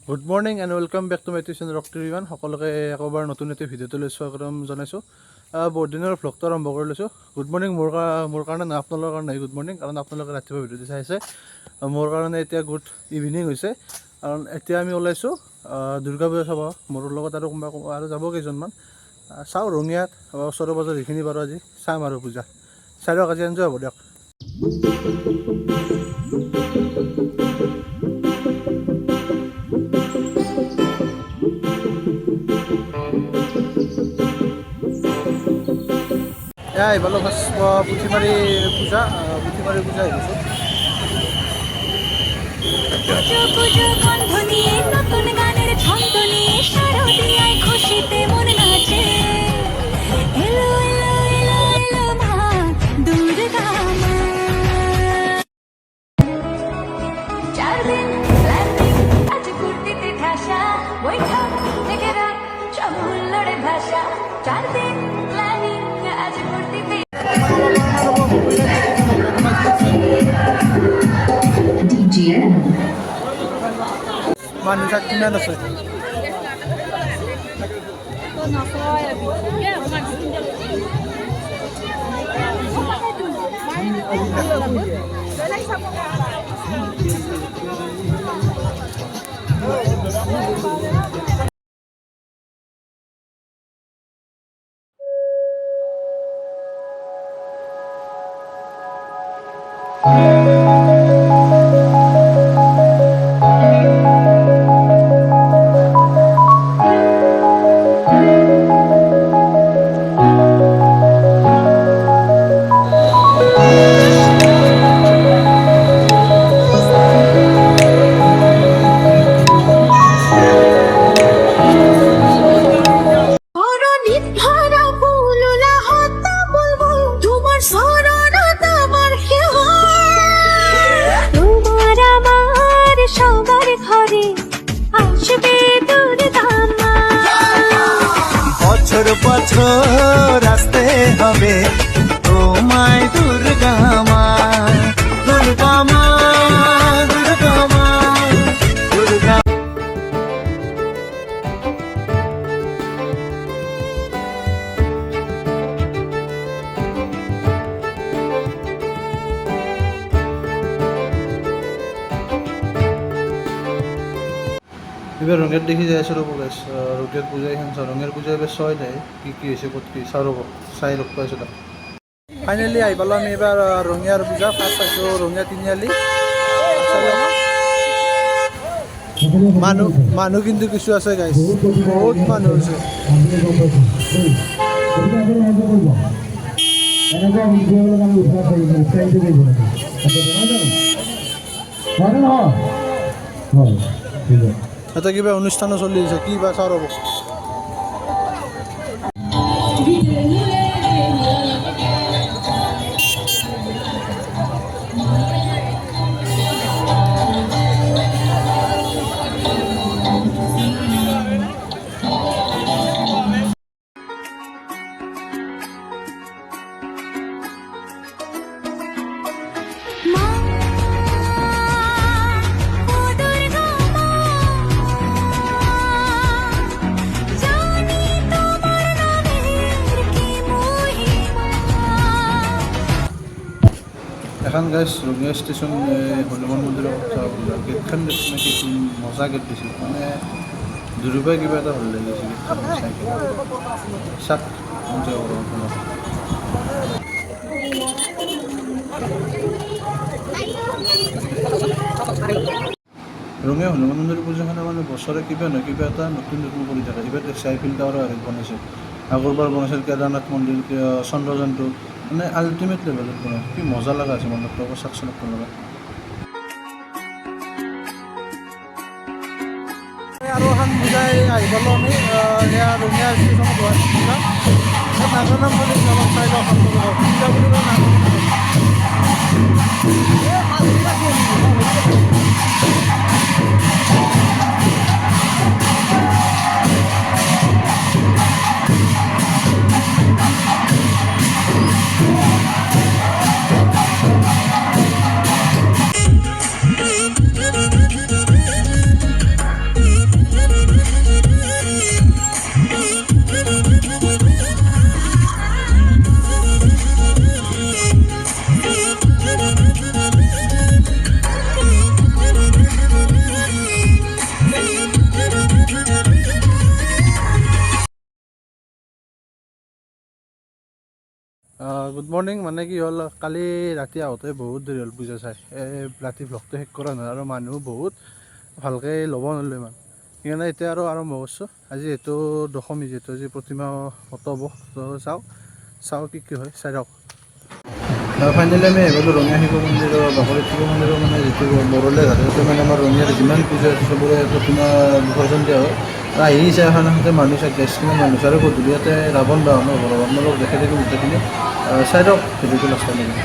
Good morning and welcome back to my tuition rock TV one. সকলোকে একবাৰ নতুন এটি ভিডিঅ'টোলৈ স্বাগতম জনাইছোঁ। বহুত দিনৰ ভ্লগটো আৰম্ভ কৰি লৈছোঁ। গুড মৰ্ণিং মোৰ কাৰণে নহয়, আপোনালোকৰ কাৰণে গুড মৰ্ণিং, কাৰণ আপোনালোকে ৰাতিপুৱা ভিডিঅ'টো চাইছে। মোৰ কাৰণে এতিয়া গুড ইভিনিং হৈছে, কাৰণ এতিয়া আমি ওলাইছোঁ দুৰ্গা পূজা চাব। মোৰ লগত আৰু কোনোবা আৰু যাব কেইজনমান। চাওঁ ৰঙিয়াত ওচৰে পাজৰে যিখিনি পাৰোঁ আজি চাম আৰু পূজা চাই দিয়ক। আজি এনজয় হ'ব দিয়ক। এইফালে পুথিমাৰী পূজা আহিছোঁ। মানুহ তাত কিমান আছে? বছর আসতে হবে তোমায় দুর্গা মা, দুর্গা মা, দুর্গা মা, দুর্গা। এবার রঙের দেখি যাই আছো রব গাইস। রঙের পূজা এখান রঙের পূজা এবার ছয় দেয় কি হয়েছে ক'ত কি চাওঁ ৰ'ব, চাই লগ পাইছোঁ তাক। ফাইনেলি আহি পালোঁ আমি এবাৰ ৰঙিয়াৰ পূজা। ফাৰ্ষ্ট পাইছোঁ ৰঙিয়া তিনিআলি। মানুহ কিন্তু কিছু আছে গাইছ, বহুত মানুহ হৈছে। এটা কিবা অনুষ্ঠানো চলি আছে, কি বা চাওঁ ৰ'ব। এখন গাইছ ৰঙিয়া ষ্টেচন হনুমান মন্দিৰৰ কথা গেটখন দেখোন নাকি মজা গেট দিছিল, মানে দুৰুপাই কিবা এটা ভাল লাগিছে গেটখন চাই চাক ৰঙিয়া হনুমান মন্দিৰ পূজাখনে মানে বছৰে কিবা নহয় কিবা এটা নতুন কৰি থাকে। এইবাৰ চাইফিল টাৱাৰো হেৰি বনাইছে, আগৰবাৰ বনাইছিল কেদাৰনাথ মন্দিৰ, চন্দ্ৰযানটো, মানে আল্টিমেট লেভেলত বনাই। কি মজা লগা আছে মণ্ডপটো, চাকচোন লগা। আৰু এখন পূজাই আহি পালোঁ আমি এয়া ৰঙিয়া ষ্টেচনত গুৱাহাটী পূজা। নাজানো নাম বুলি অলপ চাই লওঁ পূজা বুলি নাম। Good morning. মানে কি হ'ল, কালি ৰাতি আহোঁতে বহুত দেৰি হ'ল পূজা চাই। ৰাতি ভ্লগটো শেষ কৰা নহয় আৰু মানুহ বহুত ভালকৈ ল'ব নোৱাৰিলোঁ ইমান, সেইকাৰণে এতিয়া আৰু আৰম্ভ কৰিছোঁ। আজি যিহেতু দশমী, যিহেতু আজি প্ৰতিমা অতব, তো চাওঁ কি হয়, চাই যাওক। ফাইনেলি আমি আহি গ'লোঁ ৰঙিয়া শিৱ মন্দিৰৰ বাকৰিত শিৱ মন্দিৰৰ মানে যিটো বৰলীয়া ঘাট, তাতে মানে আমাৰ ৰঙিয়াৰ যিমান পূজা আছে চবৰে প্ৰতিমা বিসৰ্জন দিয়া হয়। আহিছে সাধাৰণতে মানুহ চাই গেছ কিমান মানুহ আছে, আৰু গধূলি ইয়াতে ৰাৱণ দহন হ'ব। আপোনালোক দেখি থাকিব গোটেইখিনি, চাই দিয়ক ভিডিঅ'টো লাষ্টলৈকে।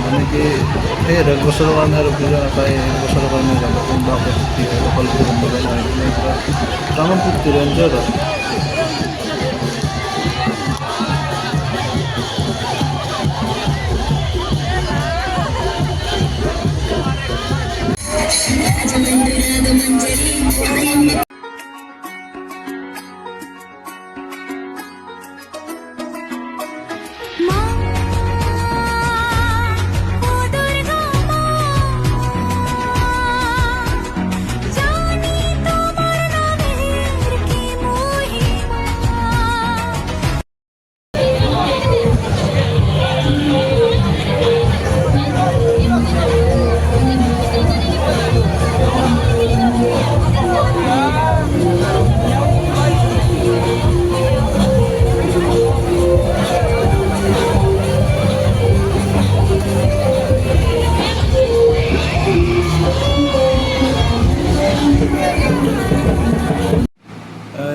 মানে কি সেই এক বছৰৰ কাৰণে আৰু পূজা নাপায়, এক বছৰৰ কাৰণে যাব কোনোবা ফূৰ্তি হয়, সকলোকে গম পাই নহয় ডাঙৰ ফূৰ্তি এনজয় হয়।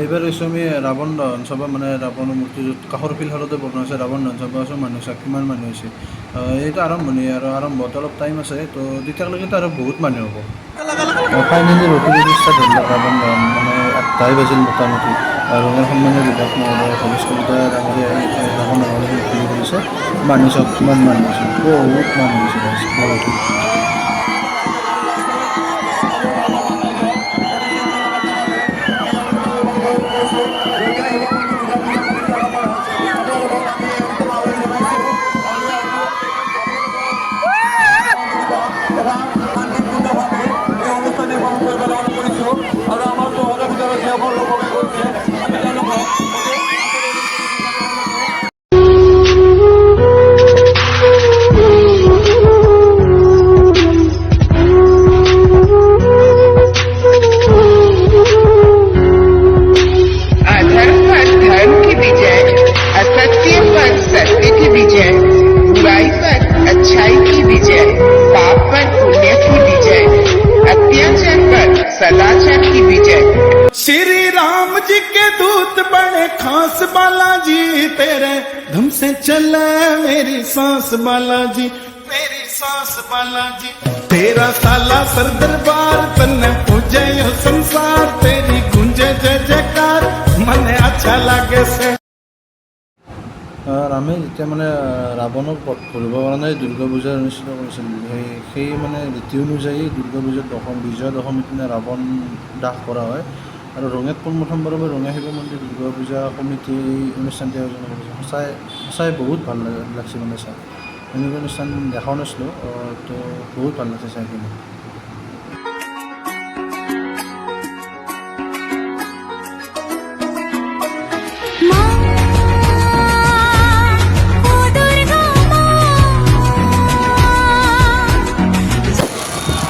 এইবাৰ গৈছোঁ আমি ৰাৱণ দহন চাব, মানে ৰাৱণৰ মূৰ্তি য'ত কাষৰ ফিল্ডখনতে বনোৱা আছে ৰাৱণ দহন চাব আছোঁ। মানুহ চাওক কিমান মানুহ হৈছে। এইটো আৰম্ভণি আৰু আৰম্ভত অলপ টাইম আছে, তো তেতিয়ালৈকেতো আৰু বহুত মানুহ হ'ব। ফাইনেলি ৰখি ষ্টাৰ্ট হ'ল ৰাৱণ দহন, মানে 8টাই বাজিল মোটামুটি। ৰঙিয়াৰ সন্মানীয় বিধায়ক মহোদয় ভৱেশ কলিতা ডাঙৰীয়াই ৰাৱণ দহন মুকলি কৰিছে। মানুহ চাওক কিমান মানুহ হৈছে, বহুত মানুহ হৈছে বহুত। अधर्म पर धर्म की विजय, असत्य पर सत्य की विजय, बुराई पर अच्छाई की विजय, पाप पर पुण्य की विजय, अत्याचार पर सदाचार की विजय। श्री राम जी के दूत बड़े खास बालाजी, तेरे धम से चले मेरी सांस बालाजी, मेरी सांस बालाजी। तेरा साला सर दरबार तन्ने पूजे यो संसार, तेरी गुंजे जय जयकार मने अच्छा लागे से। ৰামে যেতিয়া মানে ৰাৱণক বধ কৰিবৰ কাৰণে দুৰ্গা পূজাৰ অনুষ্ঠিত কৰিছিল, সেই মানে ৰীতি অনুযায়ী দুৰ্গা পূজাৰ বিজয়া দশমীৰ দিনা ৰাৱণ দাহ কৰা হয়। আৰু ৰঙিয়াত পোনপ্ৰথমবাৰৰ বাবে ৰঙিয়া শিৱ মন্দিৰ দুৰ্গা পূজা কমিটি অনুষ্ঠানটি আয়োজন কৰিছে। সঁচাই বহুত ভাল লাগছে মানে চাই। এনেকুৱা অনুষ্ঠান দেখাও নাছিলোঁ, তো বহুত ভাল লাগিছে চাই কিনে।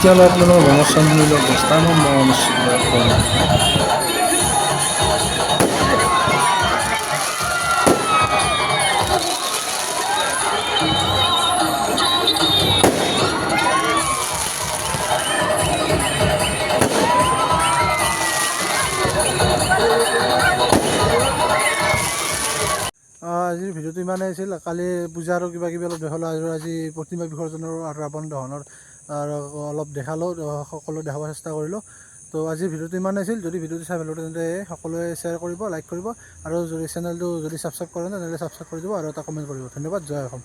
তেতিয়াহ'লে আপোনালোকৰ মনস্থানবিলাক দহটামান অনুষ্ঠিত কৰে। আজিৰ ভিডিঅ'টো ইমানেই আছিল। কালি পূজা আৰু কিবা কিবি অলপ দেখালোঁ, আৰু আজি প্ৰতিমা বিসৰ্জনৰ আৰু ৰাৱণ দহনৰ আৰু অলপ দেখালোঁ, সকলো দেখাব চেষ্টা কৰিলোঁ। তো আজিৰ ভিডিঅ'টো ইমানেই আছিল। যদি ভিডিঅ'টো চাই ভাল লাগে তেন্তে সকলোৱে শ্বেয়াৰ কৰিব, লাইক কৰিব, আৰু যদি চেনেলটো যদি ছাবস্ক্ৰাইব কৰা নাই তেনেহ'লে ছাবস্ক্ৰাইব কৰি দিব আৰু এটা কমেণ্ট কৰিব। ধন্যবাদ। জয় অসম।